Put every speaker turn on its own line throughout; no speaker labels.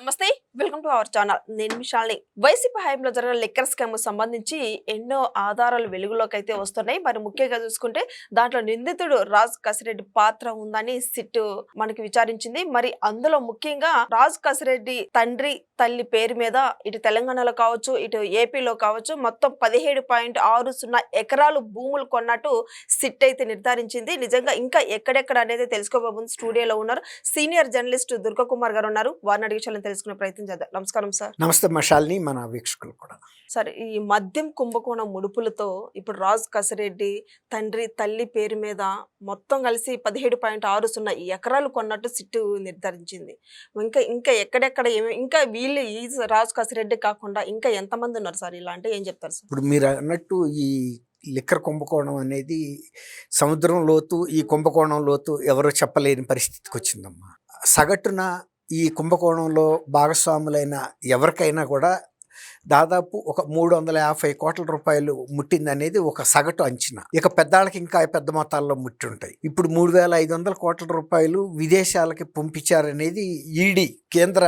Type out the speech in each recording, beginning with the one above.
నమస్తే, welcome to our channel. నేను విశాల్ని. YCP హయాంలో జరిగిన లిక్కర్ స్కామ్ సంబంధించి ఎన్నో ఆధారాలు వెలుగులోకి అయితే వస్తున్నాయి. మరి ముఖ్యంగా చూసుకుంటే దాంట్లో నిందితుడు రాజ్ కసిరెడ్డి పాత్ర ఉందని సిట్ మనకి విచారించింది. మరి అందులో ముఖ్యంగా రాజ్ కసిరెడ్డి తండ్రి తల్లి పేరు మీద ఇటు తెలంగాణలో కావచ్చు, ఇటు ఏపీలో కావచ్చు మొత్తం 17.60 ఎకరాలు భూములు కొన్నట్టు సిట్ అయితే నిర్ధారించింది. నిజంగా ఇంకా ఎక్కడెక్కడ అనేది తెలుసుకోబోతుంది. స్టూడియోలో ఉన్నారు సీనియర్ జర్నలిస్ట్ దుర్గా కుమార్ గారు ఉన్నారు. వారిని అడిగి తెలుసుకునే ప్రయత్నం చేద్దాం. నమస్కారం సార్.
నమస్తే మషాల్ని, మన వీక్షకులు కూడా.
సార్, ఈ మద్యం కుంభకోణం ముడుపులతో ఇప్పుడు రాజ్ కసిరెడ్డి తండ్రి తల్లి పేరు మీద మొత్తం కలిసి 17.60 ఎకరాలు కొన్నట్టు సిట్టు నిర్ధారించింది. ఇంకా ఇంకా ఎక్కడెక్కడ ఇంకా వీళ్ళు ఈ రాజ్ కసిరెడ్డి కాకుండా ఇంకా ఎంతమంది ఉన్నారు సార్ ఇలా అంటే ఏం చెప్తారు సార్?
ఇప్పుడు మీరు అన్నట్టు ఈ లిక్కర్ కుంభకోణం అనేది సముద్రం లోతు, ఈ కుంభకోణం లోతు ఎవరో చెప్పలేని పరిస్థితికి వచ్చిందమ్మా. సగటున ఈ కుంభకోణంలో భాగస్వాములైన ఎవరికైనా కూడా దాదాపు ఒక 350 కోట్ల రూపాయలు ముట్టిందనేది ఒక సగటు అంచనా. ఇక పెద్దాళ్ళకి ఇంకా పెద్ద మొత్తాల్లో ముట్టి ఉంటాయి. ఇప్పుడు 3500 కోట్ల రూపాయలు విదేశాలకి పంపించారనేది ఈడీ, కేంద్ర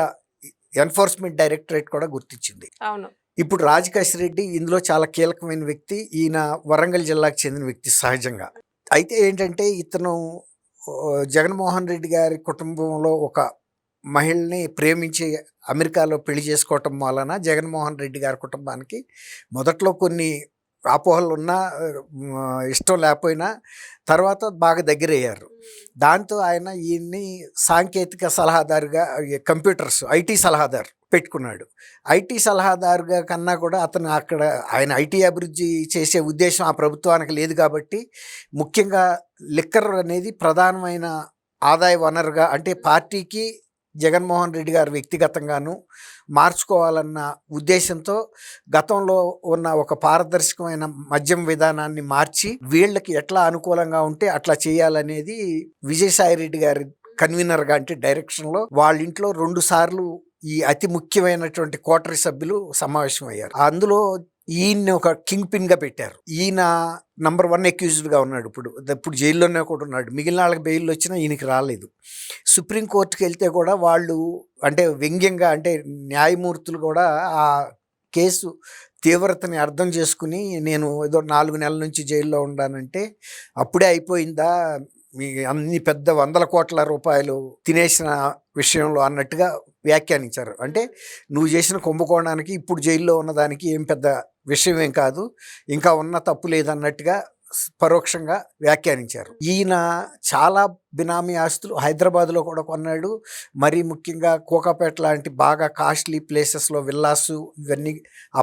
ఎన్ఫోర్స్మెంట్ డైరెక్టరేట్ కూడా గుర్తించింది.
అవును.
ఇప్పుడు రాజ్ కసిరెడ్డి ఇందులో చాలా కీలకమైన వ్యక్తి. ఈయన వరంగల్ జిల్లాకు చెందిన వ్యక్తి సహజంగా. అయితే ఏంటంటే ఇతను జగన్మోహన్ రెడ్డి గారి కుటుంబంలో ఒక మహిళని ప్రేమించి అమెరికాలో పెళ్లి చేసుకోవటం వలన జగన్మోహన్ రెడ్డి గారి కుటుంబానికి మొదట్లో కొన్ని అపోహలు ఉన్నా, ఇష్టం లేకపోయినా తర్వాత బాగా దగ్గరయ్యారు. దాంతో ఆయన ఈయన్ని సాంకేతిక సలహాదారుగా, కంప్యూటర్స్ ఐటీ సలహాదారు పెట్టుకున్నాడు. ఐటీ సలహాదారుగా కన్నా కూడా అతను అక్కడ ఆయన ఐటీ అభివృద్ధి చేసే ఉద్దేశం ఆ ప్రభుత్వానికి లేదు కాబట్టి ముఖ్యంగా లిక్కర్ అనేది ప్రధానమైన ఆదాయ వనరుగా, అంటే పార్టీకి జగన్మోహన్ రెడ్డి గారు వ్యక్తిగతంగాను మార్చుకోవాలన్న ఉద్దేశంతో గతంలో ఉన్న ఒక పారదర్శకమైన మద్యం విధానాన్ని మార్చి వీళ్ళకి ఎట్లా అనుకూలంగా ఉంటే అట్లా చేయాలనేది విజయసాయి రెడ్డి గారి కన్వీనర్గా, అంటే డైరెక్షన్లో వాళ్ళ ఇంట్లో 2 సార్లు ఈ అతి ముఖ్యమైనటువంటి కోటరీ సభ్యులు సమావేశం అయ్యారు. అందులో ఈయన్ని ఒక కింగ్ పిన్ గా పెట్టారు. ఈయన నంబర్ 1 అక్యూజ్డ్గా ఉన్నాడు. ఇప్పుడు జైల్లోనే కూడా ఉన్నాడు. మిగిలిన వాళ్ళకి బెయిల్ వచ్చినా ఈయనకి రాలేదు. సుప్రీంకోర్టుకి వెళ్తే కూడా వాళ్ళు అంటే వ్యంగ్యంగా, అంటే న్యాయమూర్తులు కూడా ఆ కేసు తీవ్రతని అర్థం చేసుకుని నేను ఏదో 4 నెలల నుంచి జైల్లో ఉన్నానంటే అప్పుడే అయిపోయిందా, మీ అన్ని పెద్ద 100 కోట్ల రూపాయలు తినేసిన విషయంలో అన్నట్టుగా వ్యాఖ్యానించారు. అంటే నువ్వు చేసిన కుంభకోణానికి ఇప్పుడు జైల్లో ఉన్నదానికి ఏం పెద్ద విషయం ఏం కాదు, ఇంకా ఉన్న తప్పు లేదన్నట్టుగా పరోక్షంగా వ్యాఖ్యానించారు. ఈయన చాలా బినామీ ఆస్తులు హైదరాబాద్లో కూడా కొన్నాడు. మరీ ముఖ్యంగా కోకాపేట లాంటి బాగా కాస్ట్లీ ప్లేసెస్లో విల్లాసు, ఇవన్నీ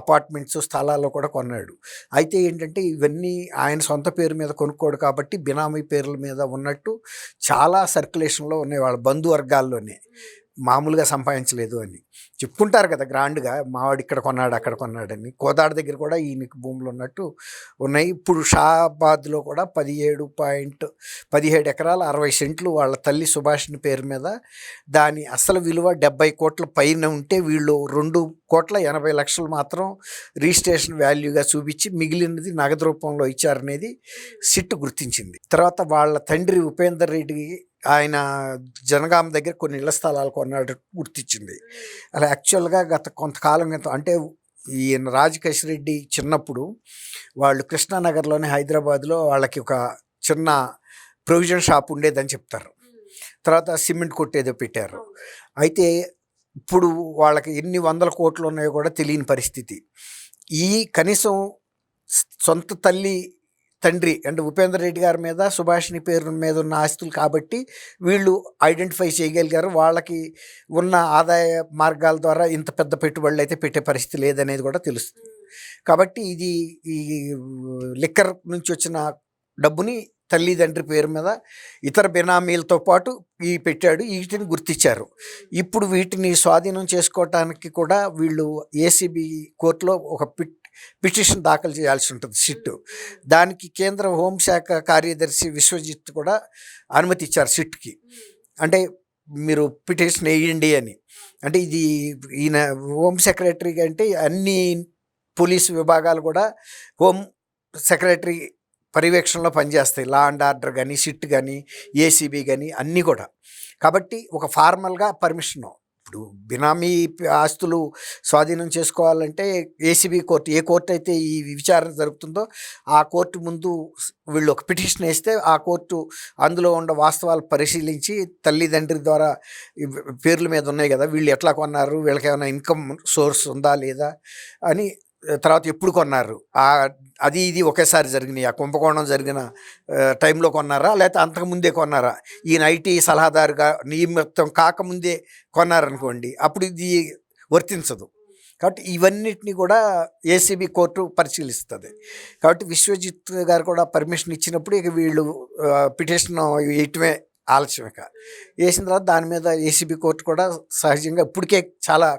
అపార్ట్మెంట్స్, స్థలాల్లో కూడా కొన్నాడు. అయితే ఏంటంటే ఇవన్నీ ఆయన సొంత పేరు మీద కొనుక్కోడు కాబట్టి బినామీ పేర్ల మీద ఉన్నట్టు చాలా సర్క్యులేషన్లో ఉన్నాయి వాళ్ళ బంధువర్గాల్లోనే. మామూలుగా సంపాదించలేదు అని చెప్పుకుంటారు కదా గ్రాండ్గా, మావాడు ఇక్కడ కొన్నాడు అక్కడ కొన్నాడని. కోదాడ దగ్గర కూడా ఈయనకి భూములు ఉన్నట్టు ఉన్నాయి. ఇప్పుడు షాబాద్లో కూడా 17 ఎకరాల 60 సెంట్లు వాళ్ళ తల్లి సుభాషిణి పేరు మీద, దాని అసలు విలువ 70 కోట్ల పైన ఉంటే వీళ్ళు 2,80,00,000 మాత్రం రిజిస్ట్రేషన్ వాల్యూగా చూపించి మిగిలినది నగదు రూపంలో ఇచ్చారనేది సిట్ గుర్తించింది. తర్వాత వాళ్ళ తండ్రి ఉపేందర్ రెడ్డి ఆయన జనగామ దగ్గర కొన్ని ఇళ్ల స్థలాలు కొన్నాడు గుర్తించింది. అలా యాక్చువల్గా గత కొంతకాలం క్రితం, అంటే ఈయన రాజ్ కసిరెడ్డి చిన్నప్పుడు వాళ్ళు కృష్ణానగర్లోనే హైదరాబాద్లో వాళ్ళకి ఒక చిన్న ప్రొవిజన్ షాప్ ఉండేదని చెప్తారు. తర్వాత సిమెంట్ కొట్టేదో పెట్టారు. అయితే ఇప్పుడు వాళ్ళకి ఎన్ని 100 కోట్లు ఉన్నాయో కూడా తెలియని పరిస్థితి. ఈ కనీసం సొంత తల్లి తండ్రి అంటే ఉపేందర్ రెడ్డి గారి మీద సుభాషిణి పేరు మీద ఉన్న ఆస్తులు కాబట్టి వీళ్ళు ఐడెంటిఫై చేయగలిగారు. వాళ్ళకి ఉన్న ఆదాయ మార్గాల ద్వారా ఇంత పెద్ద పెట్టుబడులు అయితే పెట్టే పరిస్థితి లేదనేది కూడా తెలుస్తుంది. కాబట్టి ఇది ఈ లిక్కర్ నుంచి వచ్చిన డబ్బుని తల్లిదండ్రి పేరు మీద ఇతర బినామీలతో పాటు పెట్టాడు. వీటిని గుర్తించారు. ఇప్పుడు వీటిని స్వాధీనం చేసుకోవటానికి కూడా వీళ్ళు ఏసీబీ కోర్టులో ఒక పిటిషన్ దాఖలు చేయాల్సి ఉంటుంది సిట్. దానికి కేంద్ర హోంశాఖ కార్యదర్శి విశ్వజిత్ కూడా అనుమతి ఇచ్చారు సిట్కి. అంటే మీరు పిటిషన్ వేయండి అని. అంటే ఇది ఈయన హోమ్ సెక్రటరీ అంటే అన్ని పోలీసు విభాగాలు కూడా హోమ్ సెక్రటరీ పర్యవేక్షణలో పనిచేస్తాయి. లా అండ్ ఆర్డర్ కానీ, సిట్ కానీ, ఏసీబీ కానీ అన్నీ కూడా. కాబట్టి ఒక ఫార్మల్గా పర్మిషను ఇప్పుడు బినామీ ఆస్తులు స్వాధీనం చేసుకోవాలంటే ఏసీబీ కోర్టు, ఏ కోర్టు అయితే ఈ విచారణ జరుగుతుందో ఆ కోర్టు ముందు వీళ్ళు ఒక పిటిషన్ వేస్తే ఆ కోర్టు అందులో ఉన్న వాస్తవాలు పరిశీలించి తల్లిదండ్రి ద్వారా ఈ పేర్ల మీద ఉన్నాయి కదా, వీళ్ళు ఎట్లా కొన్నారు, వీళ్ళకి ఏమైనా ఇన్కమ్ సోర్స్ ఉందా లేదా అని, తర్వాత ఎప్పుడు కొన్నారు, అది ఇది ఒకేసారి జరిగినాయి, ఆ కుంభకోణం జరిగిన టైంలో కొన్నారా లేకపోతే అంతకుముందే కొన్నారా, ఈయన ఐటీ సలహాదారుగా నియమితం కాకముందే కొన్నారనుకోండి అప్పుడు ఇది వర్తించదు. కాబట్టి ఇవన్నిటిని కూడా ఏసీబీ కోర్టు పరిశీలిస్తుంది. కాబట్టి విశ్వజిత్ గారు కూడా పర్మిషన్ ఇచ్చినప్పుడు ఇక వీళ్ళు పిటిషన్ వేయటమే ఆలస్యమే. వేసిన తర్వాత దాని మీద ఏసీబీ కోర్టు కూడా సహజంగా ఇప్పటికే చాలా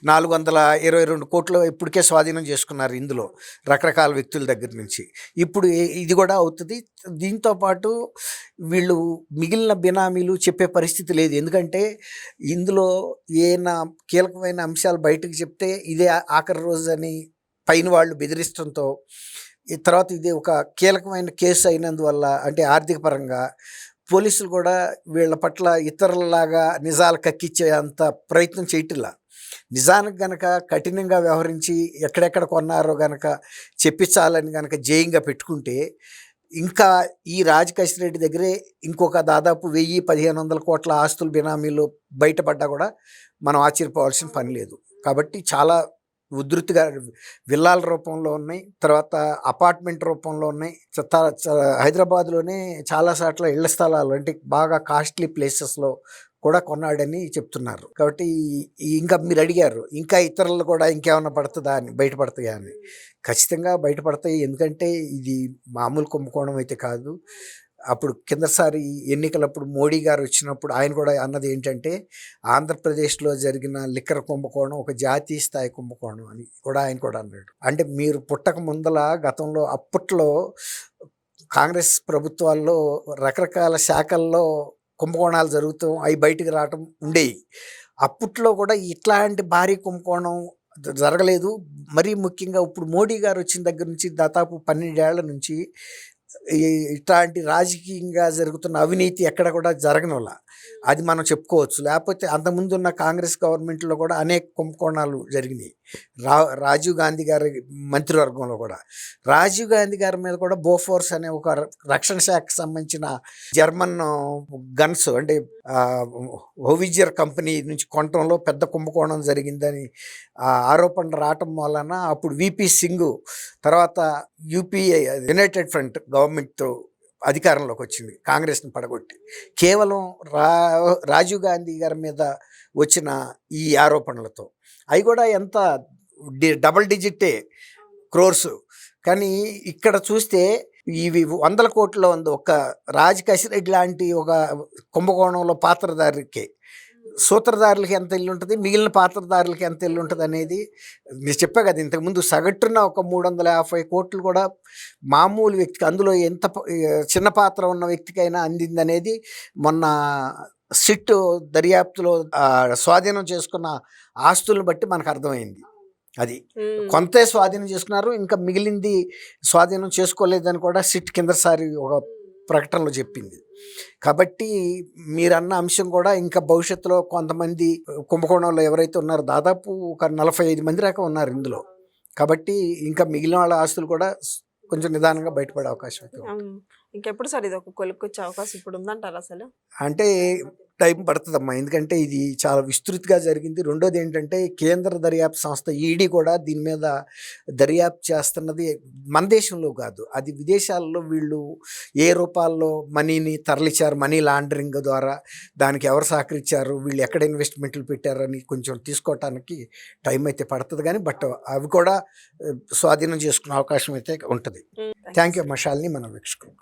422 కోట్లు ఇప్పటికే స్వాధీనం చేసుకున్నారు ఇందులో రకరకాల వ్యక్తుల దగ్గర నుంచి. ఇప్పుడు ఇది కూడా అవుతుంది. దీంతోపాటు వీళ్ళు మిగిలిన బినామీలు చెప్పే పరిస్థితి లేదు. ఎందుకంటే ఇందులో ఏమైనా కీలకమైన అంశాలు బయటకు చెప్తే ఇదే ఆఖరి రోజు అని పైన వాళ్ళు బెదిరిస్తుంతో, ఈ తర్వాత ఇది ఒక కీలకమైన కేసు అయినందువల్ల అంటే ఆర్థిక పరంగా పోలీసులు కూడా వీళ్ళ పట్ల ఇతరులలాగా నిజాలు కక్కిచ్చే అంత ప్రయత్నం చేయట్లా. నిజానికి గనక కఠినంగా వ్యవహరించి ఎక్కడెక్కడ కొన్నారో గనక చెప్పించాలని గనక జేయంగా పెట్టుకుంటే ఇంకా ఈ రాజకేశ్వరరెడ్డి దగ్గరే ఇంకొక దాదాపు 1000-1500 కోట్ల ఆస్తులు బినామీలు బయటపడ్డా కూడా మనం ఆశ్చర్యపోవాల్సిన పని లేదు. కాబట్టి చాలా ఉధృతిగా విల్లాల రూపంలో ఉన్నాయి, తర్వాత అపార్ట్మెంట్ రూపంలో ఉన్నాయి. హైదరాబాద్లోనే చాలా చోట్ల ఇళ్ల స్థలాలు అంటే బాగా కాస్ట్లీ ప్లేసెస్లో కూడా కొన్నాడని చెప్తున్నారు. కాబట్టి ఇంకా మీరు అడిగారు ఇంకా ఇతరులు కూడా ఇంకేమైనా పడుతుందా అని, బయటపడతాయా అని. ఖచ్చితంగా బయటపడతాయి. ఎందుకంటే ఇది మామూలు కుంభకోణం అయితే కాదు. అప్పుడు కిందసారి ఎన్నికలప్పుడు మోడీ గారు వచ్చినప్పుడు ఆయన కూడా అన్నది ఏంటంటే ఆంధ్రప్రదేశ్లో జరిగిన లిక్కర్ కుంభకోణం ఒక జాతీయ స్థాయి కుంభకోణం అని కూడా ఆయన కూడా అన్నాడు. అంటే మీరు పుట్టక ముందల గతంలో అప్పట్లో కాంగ్రెస్ ప్రభుత్వాల్లో రకరకాల శాఖల్లో కుంభకోణాలు జరుగుతాం, అవి బయటికి రావటం ఉండేవి. అప్పట్లో కూడా ఇట్లాంటి భారీ కుంభకోణం జరగలేదు. మరీ ముఖ్యంగా ఇప్పుడు మోడీ గారు వచ్చిన దగ్గర నుంచి దాదాపు 12 ఏళ్ల నుంచి ఇట్లాంటి రాజకీయంగా జరుగుతున్న అవినీతి ఎక్కడ కూడా జరగనోలా అది మనం చెప్పుకోవచ్చు. లేకపోతే అంతకుముందు ఉన్న కాంగ్రెస్ గవర్నమెంట్లో కూడా అనేక కుంభకోణాలు జరిగినాయి. రాజీవ్ గాంధీ గారి మంత్రివర్గంలో కూడా రాజీవ్ గాంధీ గారి మీద కూడా బోఫోర్స్ అనే ఒక రక్షణ శాఖకు సంబంధించిన జర్మన్ గన్స్ అంటే హోవిజర్ కంపెనీ నుంచి కొనటంలో పెద్ద కుంభకోణం జరిగిందని ఆరోపణలు రావటం వలన అప్పుడు విపి సింగ్ తర్వాత యూపీఏ యునైటెడ్ ఫ్రంట్ గవర్నమెంట్తో అధికారంలోకి వచ్చింది కాంగ్రెస్ని పడగొట్టి. కేవలం రాజీవ్ గాంధీ గారి మీద వచ్చిన ఈ ఆరోపణలతో అవి కూడా ఎంత డబుల్ డిజిటే క్రోర్స్. కానీ ఇక్కడ చూస్తే ఇవి 100 కోట్లలో ఉంది. ఒక రాజకేశ్వరరెడ్డి లాంటి ఒక కుంభకోణంలో పాత్రధారికే సూత్రధారులకి ఎంత ఇల్లు ఉంటుంది, మిగిలిన పాత్రధారులకి ఎంత ఇల్లు ఉంటుంది అనేది మీరు చెప్పా కదా ఇంతకుముందు. సగటున ఒక 350 కోట్లు కూడా మామూలు వ్యక్తికి, అందులో ఎంత చిన్న పాత్ర ఉన్న వ్యక్తికైనా అందిందనేది మొన్న సిట్ దర్యాప్తులో స్వాధీనం చేసుకున్న ఆస్తులను బట్టి మనకు అర్థమైంది. అది కొంతే స్వాధీనం చేసుకున్నారు, ఇంకా మిగిలింది స్వాధీనం చేసుకోలేదని కూడా సిట్ కిందసారి ఒక ప్రకటనలో చెప్పింది. కాబట్టి మీరన్న అంశం కూడా ఇంకా భవిష్యత్తులో కొంతమంది కుంభకోణంలో ఎవరైతే ఉన్నారో దాదాపు ఒక 45 మంది దాకా ఉన్నారు ఇందులో. కాబట్టి ఇంకా మిగిలిన వాళ్ళ ఆస్తులు కూడా కొంచెం నిదానంగా బయటపడే అవకాశం అయితే ఉంది.
ఇంకెప్పుడు సార్ ఇది ఒక కొలుక్కొచ్చే అవకాశం ఇప్పుడు ఉందంటారు అసలు? అంటే
టైం పడుతుందమ్మా, ఎందుకంటే ఇది చాలా విస్తృతిగా జరిగింది. రెండోది ఏంటంటే కేంద్ర దర్యాప్తు సంస్థ ఈడీ కూడా దీని మీద దర్యాప్తు చేస్తున్నది మన దేశంలో కాదు, అది విదేశాల్లో. వీళ్ళు ఏ రూపాల్లో మనీని తరలించారు, మనీ లాండరింగ్ ద్వారా దానికి ఎవరు సహకరించారు, వీళ్ళు ఎక్కడ ఇన్వెస్ట్మెంట్లు పెట్టారని కొంచెం తీసుకోవటానికి టైం అయితే పడుతుంది. కానీ బట్ అవి కూడా స్వాధీనం చేసుకునే అవకాశం అయితే ఉంటుంది. థ్యాంక్ యూ మషాల్ని మనం వీక్షకులు.